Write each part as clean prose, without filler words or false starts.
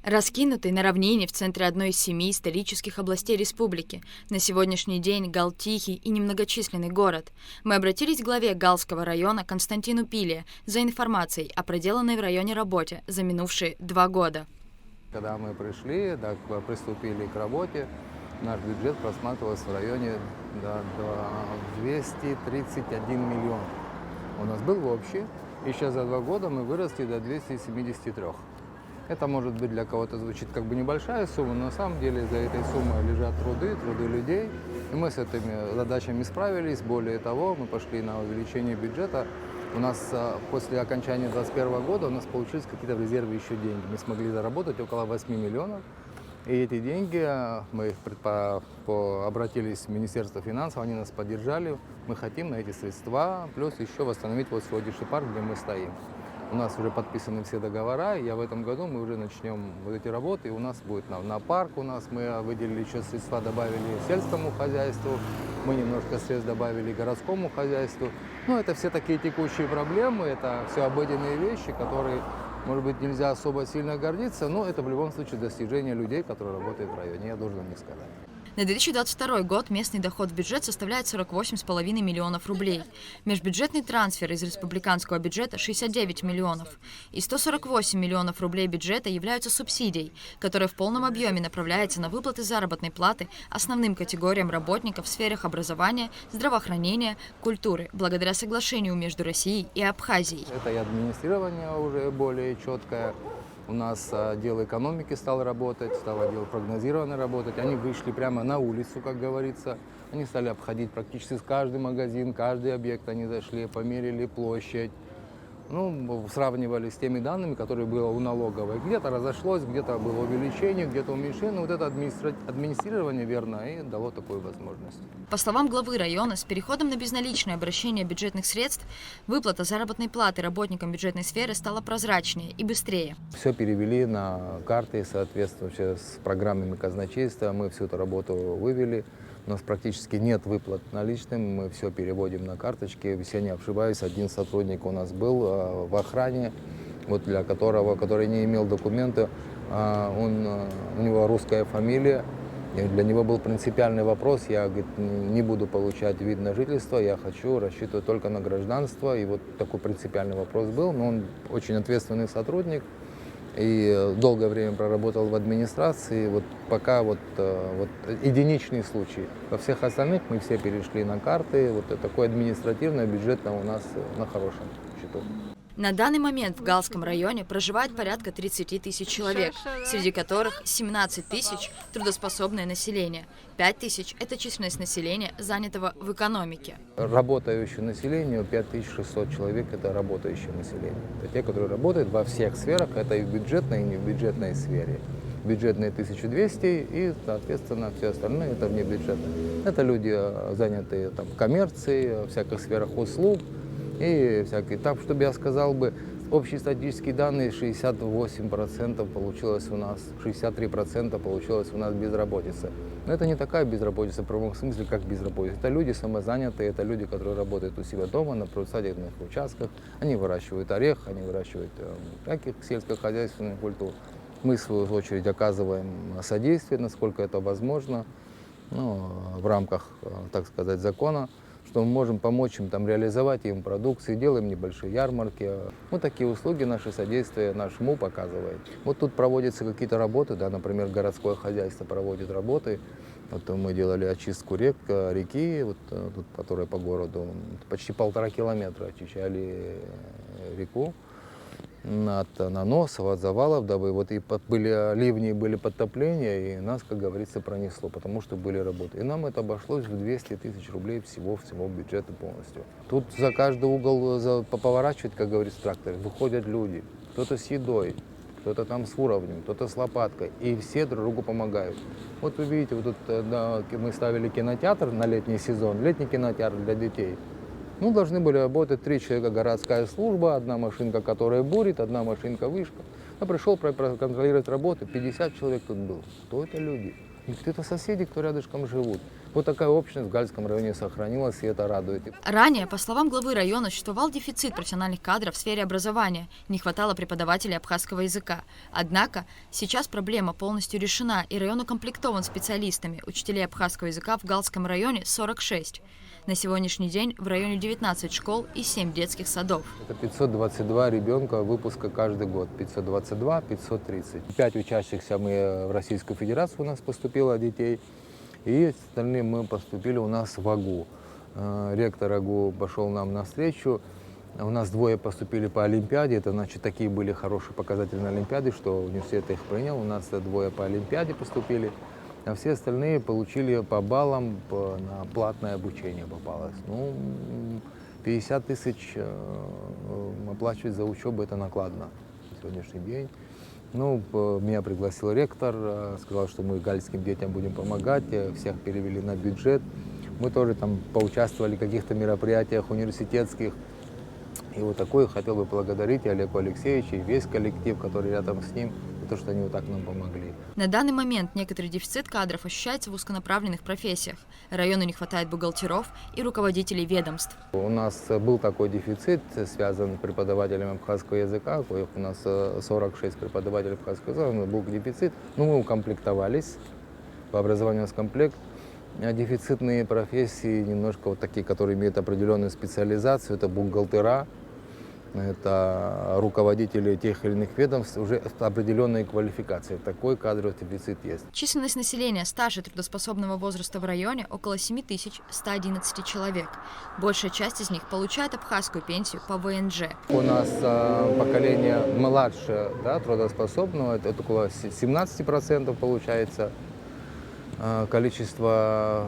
Раскинутый на равнине в центре одной из 7 исторических областей республики, на сегодняшний день Гал тихий и немногочисленный город. Мы обратились к главе Галского района Константину Пиле за информацией о проделанной в районе работе за минувшие 2 года. Когда мы пришли, приступили к работе, наш бюджет просматривался в районе 231 миллион. У нас был общий, и сейчас за 2 года мы выросли до 273. Это, может быть, для кого-то звучит как бы небольшая сумма, но на самом деле за этой суммой лежат труды людей. И мы с этими задачами справились. Более того, мы пошли на увеличение бюджета. У нас после окончания 2021 года у нас получились какие-то в резерве еще деньги. Мы смогли заработать около 8 миллионов. И эти деньги, мы обратились в Министерство финансов, они нас поддержали. Мы хотим на эти средства, плюс еще восстановить вот сегодняшний парк, где мы стоим. У нас уже подписаны все договора, и в этом году мы уже начнем вот эти работы. И у нас будет на парк, мы выделили еще средства, добавили сельскому хозяйству, мы немножко средств добавили городскому хозяйству. Ну, это все такие текущие проблемы, это все обыденные вещи, которые, может быть, нельзя особо сильно гордиться, но это в любом случае достижение людей, которые работают в районе, я должен о них сказать. На 2022 год местный доход в бюджет составляет 48,5 миллионов рублей. Межбюджетный трансфер из республиканского бюджета – 69 миллионов. И 148 миллионов рублей бюджета являются субсидией, которая в полном объеме направляется на выплаты заработной платы основным категориям работников в сферах образования, здравоохранения, культуры, благодаря соглашению между Россией и Абхазией. Это и администрирование уже более четкое. У нас отдел экономики стал работать, стал отдел прогнозирования работать. Они вышли прямо на улицу, как говорится. Они стали обходить практически каждый магазин, каждый объект. Они зашли, померили площадь. Сравнивали с теми данными, которые было у налоговой. Где-то разошлось, где-то было увеличение, где-то уменьшение. Вот это администрирование верно и дало такую возможность. По словам главы района, с переходом на безналичное обращение бюджетных средств выплата заработной платы работникам бюджетной сферы стала прозрачнее и быстрее. Все перевели на карты, соответственно, с программами казначейства. Мы всю эту работу вывели. У нас практически нет выплат наличным, мы все переводим на карточки. Если я не ошибаюсь, один сотрудник у нас был в охране, который не имел документа, у него русская фамилия. И для него был принципиальный вопрос, я не буду получать вид на жительство, я хочу рассчитывать только на гражданство. И вот такой принципиальный вопрос был, но он очень ответственный сотрудник. И долгое время проработал в администрации, пока единичный случай. Во всех остальных мы все перешли на карты, такое административное, бюджетное у нас на хорошем счету. На данный момент в Галском районе проживает порядка 30 тысяч человек, среди которых 17 тысяч – трудоспособное население, 5 тысяч – это численность населения, занятого в экономике. Работающее население, 5600 человек – это работающее население. Это те, которые работают во всех сферах, это и в бюджетной, и не в бюджетной сфере. Бюджетные 1200 и, соответственно, все остальные – это внебюджетные. Это люди, занятые в коммерции, в всяких сферах услуг. И всякие. Так, чтобы я сказал бы, общие статистические данные 68% получилось у нас, 63% получилось у нас безработица. Но это не такая безработица в прямом смысле, как безработица. Это люди самозанятые, это люди, которые работают у себя дома, на приусадебных участках. Они выращивают орех, они выращивают таких сельскохозяйственных культур. Мы, в свою очередь, оказываем содействие, насколько это возможно, в рамках, так сказать, закона, что мы можем помочь им реализовать им продукции, делаем небольшие ярмарки. Такие услуги, наше содействие, наш МУП оказывает. Тут проводятся какие-то работы, например, городское хозяйство проводит работы. Мы делали очистку реки, которая по городу, почти 1,5 километра очищали реку от наносов, от завалов, дабы были ливни, были подтопления, и нас, как говорится, пронесло, потому что были работы. И нам это обошлось в 200 тысяч рублей всего бюджета полностью. Тут за каждый угол поворачивать, как говорится, трактор, выходят люди, кто-то с едой, кто-то с уровнем, кто-то с лопаткой, и все друг другу помогают. Вы видите, мы ставили кинотеатр на летний сезон, летний кинотеатр для детей. Должны были работать 3 человека, городская служба, одна машинка, которая бурит, одна машинка вышка. Я пришел проконтролировать работу, 50 человек тут было. Кто это люди? Это соседи, кто рядышком живут. Вот такая общность в Гальском районе сохранилась, и это радует. Ранее, по словам главы района, существовал дефицит профессиональных кадров в сфере образования, не хватало преподавателей абхазского языка. Однако сейчас проблема полностью решена, и район укомплектован специалистами. Учителей абхазского языка в Галском районе 46. На сегодняшний день в районе 19 школ и 7 детских садов. Это 522 ребенка выпуска каждый год. 522, 530. 5 учащихся мы в Российскую Федерацию у нас поступило детей. И остальные мы поступили у нас в АГУ. Ректор АГУ пошел нам навстречу. У нас 2 поступили по Олимпиаде. Это значит, такие были хорошие показатели на Олимпиаде, что университет их принял. У нас 2 по Олимпиаде поступили. А все остальные получили по баллам на платное обучение попалось. 50 тысяч оплачивать за учебу это накладно на сегодняшний день. Меня пригласил ректор, сказал, что мы гальским детям будем помогать, всех перевели на бюджет. Мы тоже там поучаствовали в каких-то мероприятиях университетских. И вот такое хотел бы благодарить Олегу Алексеевичу и весь коллектив, который рядом с ним, за то, что они вот так нам помогли. На данный момент некоторый дефицит кадров ощущается в узконаправленных профессиях. Району не хватает бухгалтеров и руководителей ведомств. У нас был такой дефицит, связан с преподавателями абхазского языка, коих у нас 46 преподавателей абхазского языка, был дефицит. Мы укомплектовались, по образованию у нас комплект. Дефицитные профессии, немножко вот такие, которые имеют определенную специализацию, это бухгалтера, это руководители тех или иных ведомств, уже определенные квалификации. Такой кадровый дефицит есть. Численность населения старше трудоспособного возраста в районе около 7111 человек. Большая часть из них получает абхазскую пенсию по ВНЖ. У нас поколение младше, трудоспособного, это около 17% получается. Количество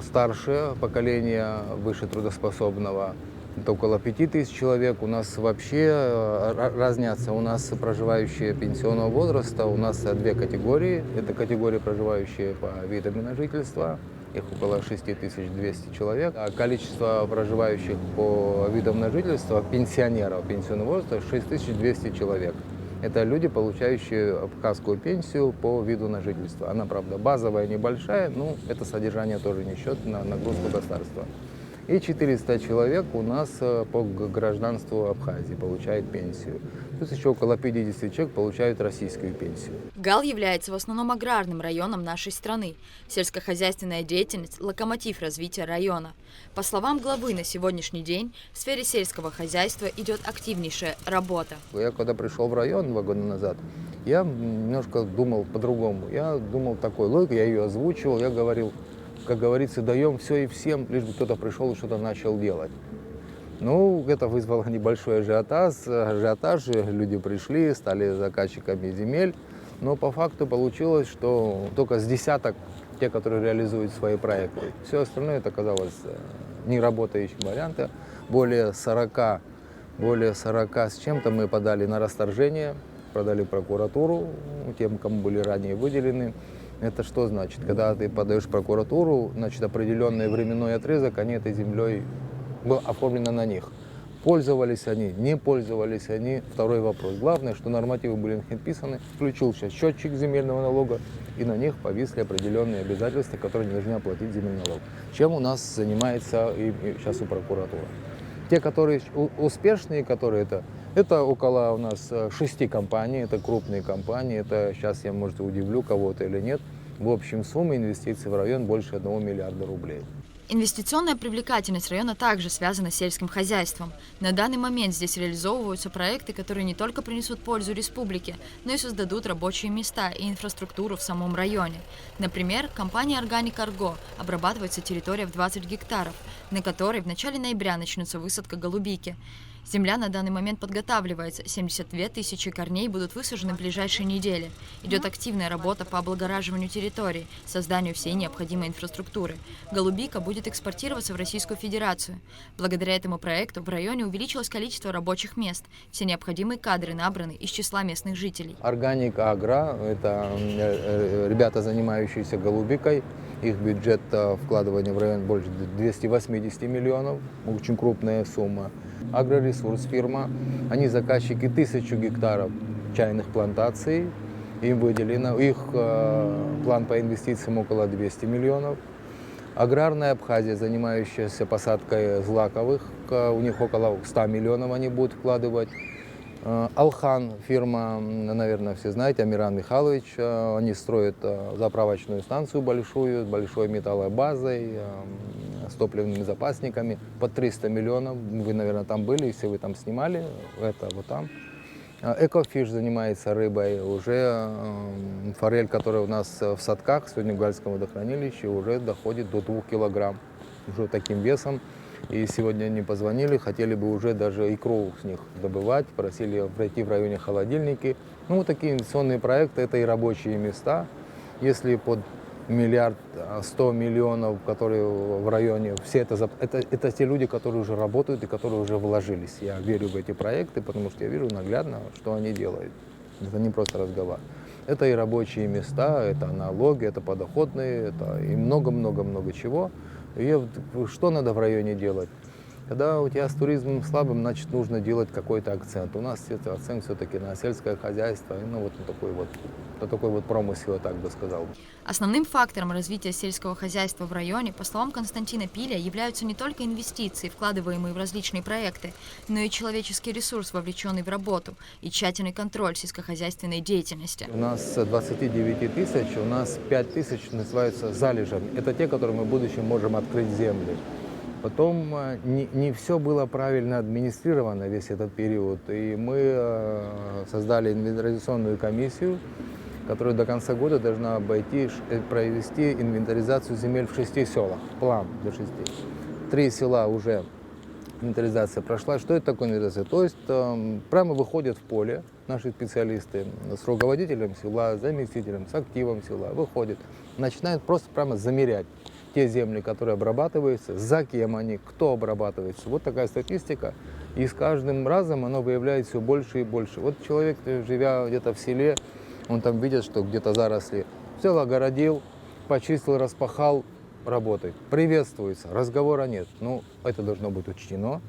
старшее поколения, выше трудоспособного, это около 5000 человек. У нас вообще разнятся. У нас проживающие пенсионного возраста, у нас 2 категории. Это категории, проживающие по видам на жительство, их около 6200 человек. А количество проживающих по видам на жительство пенсионеров пенсионного возраста 6200 человек. Это люди, получающие абхазскую пенсию по виду на жительство. Она, правда, базовая, небольшая, но это содержание тоже не счет на нагрузку государства. И 400 человек у нас по гражданству Абхазии получают пенсию. Плюс еще около 50 человек получают российскую пенсию. Гал является в основном аграрным районом нашей страны. Сельскохозяйственная деятельность – локомотив развития района. По словам главы, на сегодняшний день в сфере сельского хозяйства идет активнейшая работа. Я когда пришел в район 2 года назад, я немножко думал по-другому. Я думал такой логикой, я ее озвучивал, я говорил, как говорится, даем все и всем, лишь бы кто-то пришел и что-то начал делать. Это вызвало небольшой ажиотаж, люди пришли, стали заказчиками земель, но по факту получилось, что только с десяток те, которые реализуют свои проекты. Все остальное это оказалось неработающим вариантом. Более 40 с чем-то мы подали на расторжение, продали прокуратуру тем, кому были ранее выделены. Это что значит? Когда ты подаешь в прокуратуру, значит, определенный временной отрезок, они этой землей был оформлено на них. Пользовались они, не пользовались они, второй вопрос. Главное, что нормативы были написаны, включился счетчик земельного налога, и на них повисли определенные обязательства, которые не должны оплатить земельный налог. Чем у нас занимается и сейчас и прокуратура. Те, которые успешные, которые это около у нас 6 компаний, это крупные компании, это сейчас я, может, удивлю кого-то или нет. В общем, сумма инвестиций в район больше 1 миллиарда рублей. Инвестиционная привлекательность района также связана с сельским хозяйством. На данный момент здесь реализовываются проекты, которые не только принесут пользу республике, но и создадут рабочие места и инфраструктуру в самом районе. Например, компания Organic Argo обрабатывается территория в 20 гектаров, на которой в начале ноября начнется высадка голубики. Земля на данный момент подготавливается, 72 тысячи корней будут высажены в ближайшие недели. Идет активная работа по облагораживанию территорий, созданию всей необходимой инфраструктуры. Голубика будет экспортироваться в Российскую Федерацию. Благодаря этому проекту в районе увеличилось количество рабочих мест. Все необходимые кадры набраны из числа местных жителей. Organic Agro – это ребята, занимающиеся голубикой. Их бюджет вкладывания в район больше 280 миллионов, очень крупная сумма. Агроресурс фирма, они заказчики 1000 гектаров чайных плантаций, им выделено, их план по инвестициям около 200 миллионов. Аграрная Абхазия, занимающаяся посадкой злаковых, у них около 100 миллионов они будут вкладывать. Алхан, фирма, наверное, все знаете, Амиран Михайлович, они строят заправочную станцию большую, с большой металловой базой, с топливными запасниками, под 300 миллионов. Вы, наверное, там были, если вы там снимали, это вот там. Экофиш занимается рыбой, уже форель, которая у нас в садках, сегодня в Гальском водохранилище, уже доходит до 2 килограмм, уже таким весом. И сегодня они позвонили, хотели бы уже даже икру с них добывать, просили пройти в районе холодильники. Ну, вот такие инвестиционные проекты, это и рабочие места. Если под 1 100 миллионов, которые в районе, все это те люди, которые уже работают и которые уже вложились. Я верю в эти проекты, потому что я вижу наглядно, что они делают. Это не просто разговор. Это и рабочие места, это налоги, это подоходные, это и много-много-много чего. И что надо в районе делать? Когда у тебя с туризмом слабым, значит, нужно делать какой-то акцент. У нас это акцент все-таки на сельское хозяйство, ну вот на такой вот промысел, я так бы сказал. Основным фактором развития сельского хозяйства в районе, по словам Константина Пиля, являются не только инвестиции, вкладываемые в различные проекты, но и человеческий ресурс, вовлеченный в работу, и тщательный контроль сельскохозяйственной деятельности. У нас с 29 тысяч, у нас 5 тысяч называются залежами. Это те, которые мы в будущем можем открыть земли. Потом не все было правильно администрировано весь этот период, и мы создали инвентаризационную комиссию, которая до конца года должна провести инвентаризацию земель в 6 селах, план до 6. 3 села уже инвентаризация прошла. Что это такое инвентаризация? То есть прямо выходят в поле наши специалисты с руководителем села, заместителем, с активом села, выходят, начинают просто прямо замерять те земли, которые обрабатываются, за кем они, кто обрабатывается. Вот такая статистика. И с каждым разом оно выявляется все больше и больше. Вот человек, живя где-то в селе, он там видит, что где-то заросли. Взял, огородил, почистил, распахал, работает. Приветствуется, разговора нет. Ну, это должно быть учтено.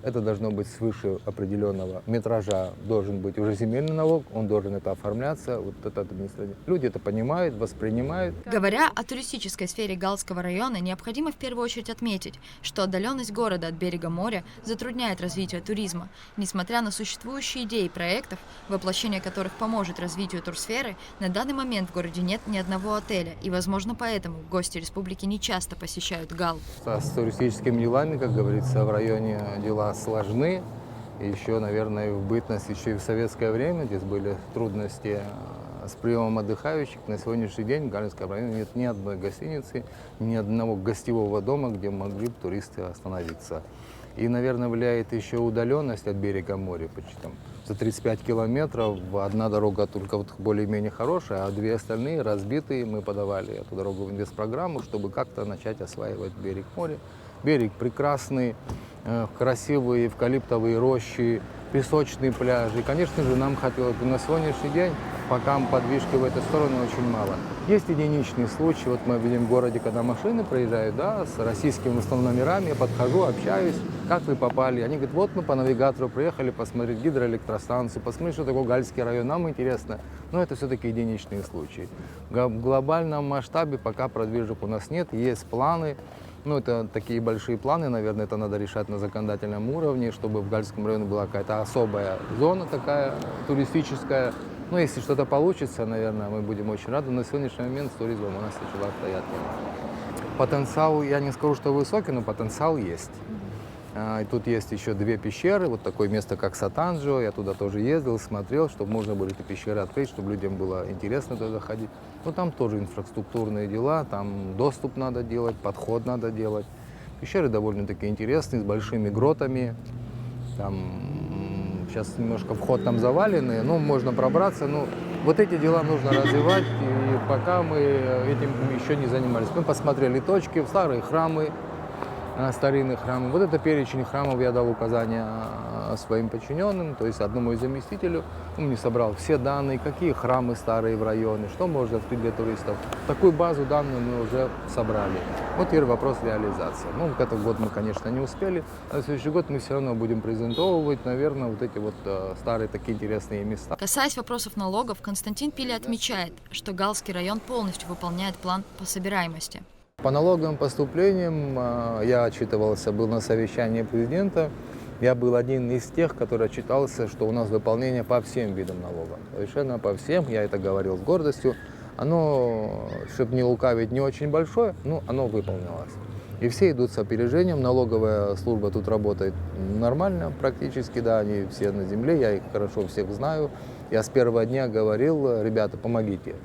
Это должно быть свыше определенного метража, должен быть уже земельный налог, он должен это оформляться, вот это административно. Люди это понимают, воспринимают. Говоря о туристической сфере Галского района, необходимо в первую очередь отметить, что отдаленность города от берега моря затрудняет развитие туризма. Несмотря на существующие идеи проектов, воплощение которых поможет развитию турсферы, на данный момент в городе нет ни одного отеля, и, возможно, поэтому гости республики не часто посещают Гал. С туристическими делами, как говорится, в районе дела сложны. Еще, наверное, в бытность, еще и в советское время здесь были трудности с приемом отдыхающих. На сегодняшний день в Галинском районе нет ни одной гостиницы, ни одного гостевого дома, где могли бы туристы остановиться. И, наверное, влияет еще удаленность от берега моря. Почти там за 35 километров одна дорога только вот более-менее хорошая, а 2 остальные разбитые. Мы подавали эту дорогу в инвестпрограмму, чтобы как-то начать осваивать берег моря. Берег прекрасный, красивые эвкалиптовые рощи, песочные пляжи. И, конечно же, нам хотелось бы на сегодняшний день, пока подвижки в эту сторону очень мало. Есть единичные случаи. Вот мы видим в городе, когда машины проезжают, да, с российскими в основном номерами, я подхожу, общаюсь, как вы попали. Они говорят, вот мы по навигатору приехали посмотреть гидроэлектростанцию, посмотреть, что такое Гальский район, нам интересно. Но это все-таки единичные случаи. В глобальном масштабе пока продвижек у нас нет, есть планы. Ну, это такие большие планы, наверное, это надо решать на законодательном уровне, чтобы в Гальском районе была какая-то особая зона такая туристическая. Ну, если что-то получится, наверное, мы будем очень рады. На сегодняшний момент с туризмом у нас дела обстоят. Потенциал, я не скажу, что высокий, но потенциал есть. И тут есть еще 2 пещеры, вот такое место, как Сатанджо. Я туда тоже ездил, смотрел, чтобы можно было эти пещеры открыть, чтобы людям было интересно туда ходить. Но там тоже инфраструктурные дела, там доступ надо делать, подход надо делать. Пещеры довольно-таки интересные, с большими гротами. Там сейчас немножко вход там заваленный, но можно пробраться. Но вот эти дела нужно развивать, и пока мы этим еще не занимались. Мы посмотрели точки, старые храмы, старинные храмы. Вот это перечень храмов я дал указания своим подчиненным, то есть одному из заместителю. Он мне собрал все данные, какие храмы старые в районе, что можно открыть для туристов. Такую базу данных мы уже собрали. Вот теперь вопрос реализации. Ну, в этот год мы, конечно, не успели, а на следующий год мы все равно будем презентовывать, наверное, вот эти вот старые такие интересные места. Касаясь вопросов налогов, Константин Пиля отмечает, что Галский район полностью выполняет план по собираемости. По налоговым поступлениям я отчитывался, был на совещании президента. Я был один из тех, который отчитался, что у нас выполнение по всем видам налогов. Совершенно по всем, я это говорил с гордостью. Оно, чтобы не лукавить, не очень большое, но оно выполнилось. И все идут с опережением. Налоговая служба тут работает нормально практически, да, они все на земле, я их хорошо всех знаю. Я с первого дня говорил: ребята, помогите.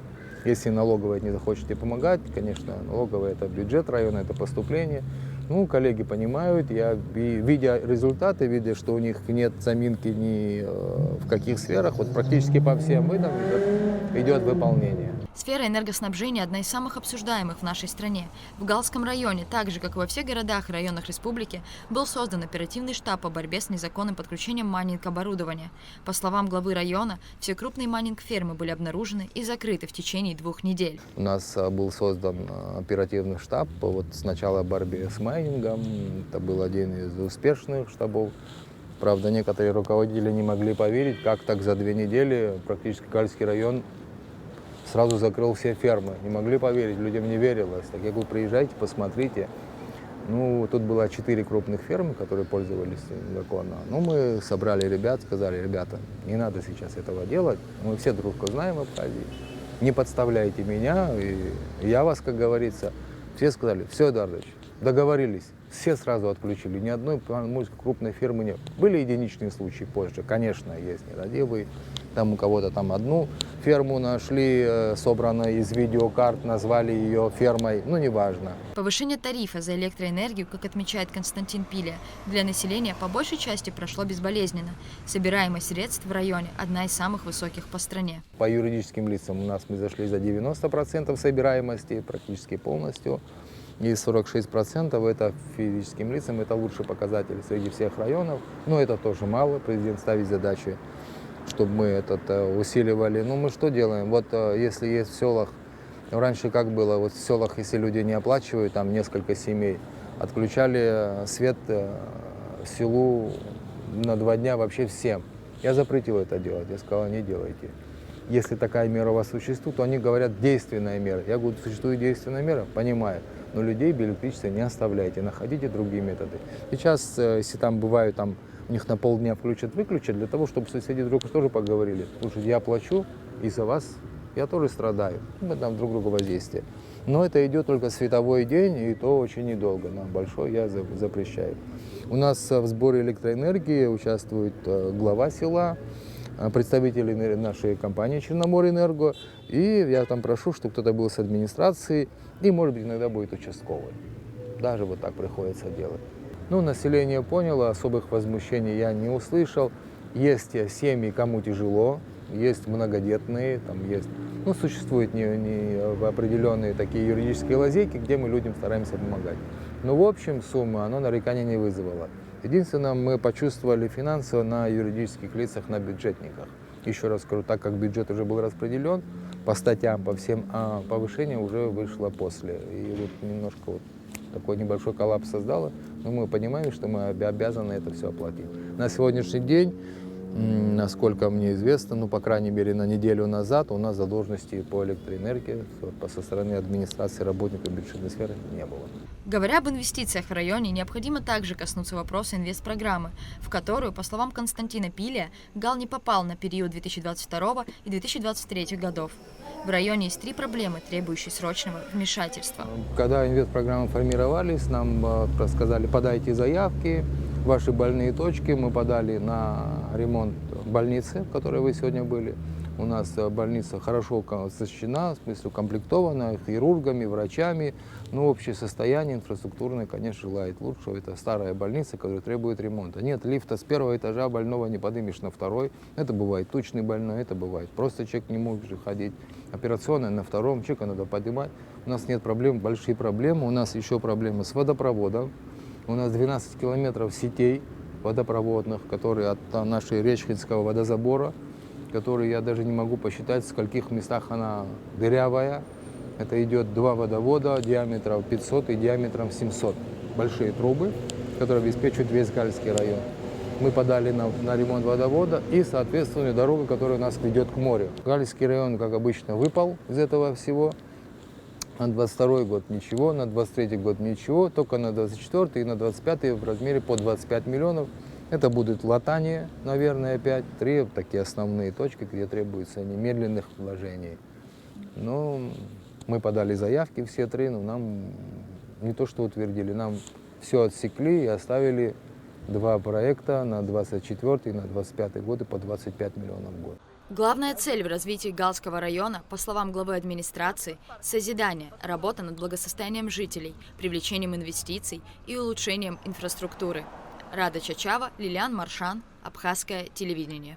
Если налоговая не захочете помогать, конечно, налоговая – это бюджет района, это поступление. Ну, коллеги понимают, я, видя результаты, видя, что у них нет заминки ни в каких сферах, вот практически по всем видам идет выполнение. Сфера энергоснабжения – одна из самых обсуждаемых в нашей стране. В Галском районе, так же, как и во всех городах и районах республики, был создан оперативный штаб по борьбе с незаконным подключением майнинг-оборудования. По словам главы района, все крупные майнинг-фермы были обнаружены и закрыты в течение 2 недель. У нас был создан оперативный штаб вот с начала борьбы с майнингом. Это был один из успешных штабов. Правда, некоторые руководители не могли поверить, как так за 2 недели практически Галский район сразу закрыл все фермы. Не могли поверить, людям не верилось. Так я говорю, приезжайте, посмотрите. Ну, тут было 4 крупных фермы, которые пользовались законно. Ну, мы собрали ребят, сказали: ребята, не надо сейчас этого делать. Мы все друг друга знаем в Абхазии. Не подставляйте меня, и я вас, как говорится. Все сказали: все, Эдуардович, договорились. Все сразу отключили. Ни одной крупной фирмы нет. Были единичные случаи позже, конечно, есть нерадивые. Там у кого-то там одну ферму нашли, собранную из видеокарт, назвали ее фермой, ну, неважно. Повышение тарифа за электроэнергию, как отмечает Константин Пиля, для населения по большей части прошло безболезненно. Собираемость средств в районе – одна из самых высоких по стране. По юридическим лицам у нас мы зашли за 90% собираемости, практически полностью. И 46% это физическим лицам, это лучший показатель среди всех районов. Но это тоже мало, президент ставит задачи, чтобы мы усиливали. Ну, мы что делаем? Вот если есть в селах, раньше как было, вот в селах, если люди не оплачивают, там несколько семей, отключали свет селу на 2 дня вообще всем. Я запретил это делать, я сказал: не делайте. Если такая мера у вас существует, то они говорят: действенная мера. Я говорю: существует действенная мера, понимаю, но людей без электричества не оставляйте, находите другие методы. Сейчас, если там бывают, там у них на полдня включат-выключат, для того, чтобы соседи друг тоже поговорили. Слушайте, я плачу, из-за вас я тоже страдаю. Мы там друг другу воздействие. Но это идет только световой день, и то очень недолго. Нам большой я запрещаю. У нас в сборе электроэнергии участвует глава села, представители нашей компании «Черноморэнерго». И я там прошу, чтобы кто-то был с администрации, и, может быть, иногда будет участковый. Даже вот так приходится делать. Ну, население поняло, особых возмущений я не услышал. Есть семьи, кому тяжело, есть многодетные, там есть, ну, существуют не определенные такие юридические лазейки, где мы людям стараемся помогать. Но в общем сумма, она нареканий не вызвала. Единственное, мы почувствовали финансово на юридических лицах, на бюджетниках. Еще раз скажу, так как бюджет уже был распределен по статьям, по всем, а повышение уже вышло после. И вот немножко вот такой небольшой коллапс создало, но мы понимаем, что мы обязаны это все оплатить. На сегодняшний день, насколько мне известно, ну, по крайней мере, на неделю назад у нас задолженности по электроэнергии со стороны администрации работников бюджетной сферы не было. Говоря об инвестициях в районе, необходимо также коснуться вопроса инвестпрограммы, в которую, по словам Константина Пиля, Гал не попал на период 2022 и 2023 годов. В районе есть 3 проблемы, требующие срочного вмешательства. Когда инвестпрограммы формировались, нам сказали: подайте заявки, ваши больные точки. Мы подали на ремонт больницы, в которой вы сегодня были. У нас больница хорошо защищена, в смысле укомплектована хирургами, врачами. Но общее состояние инфраструктурное, конечно, желает лучшего. Это старая больница, которая требует ремонта. Нет лифта с 1-го этажа, больного не поднимешь на 2-й. Это бывает тучный больной, это бывает просто человек не может же ходить. Операционная на 2-м, человека надо поднимать. У нас нет проблем, большие проблемы. У нас еще проблемы с водопроводом. У нас 12 километров сетей водопроводных, которые от нашей Речкинского водозабора, который я даже не могу посчитать, в скольких местах она дырявая. Это идет 2 водовода диаметром 500 и диаметром 700. Большие трубы, которые обеспечивают весь Гальский район. Мы подали на ремонт водовода и, соответственно, дорогу, которая нас ведет к морю. Гальский район, как обычно, выпал из этого всего. На 22 год ничего, на 23 год ничего, только на 24 и на 25 в размере по 25 миллионов. Это будет латание, наверное, опять. 3 такие основные точки, где требуется немедленных вложений. Но мы подали заявки все 3, но нам не то что утвердили, нам все отсекли и оставили 2 проекта на 24 и на 25 годы по 25 миллионов в год. Главная цель в развитии Галского района, по словам главы администрации, созидание, работа над благосостоянием жителей, привлечением инвестиций и улучшением инфраструктуры. Рада Чачава, Лилиан Маршан, Абхазское телевидение.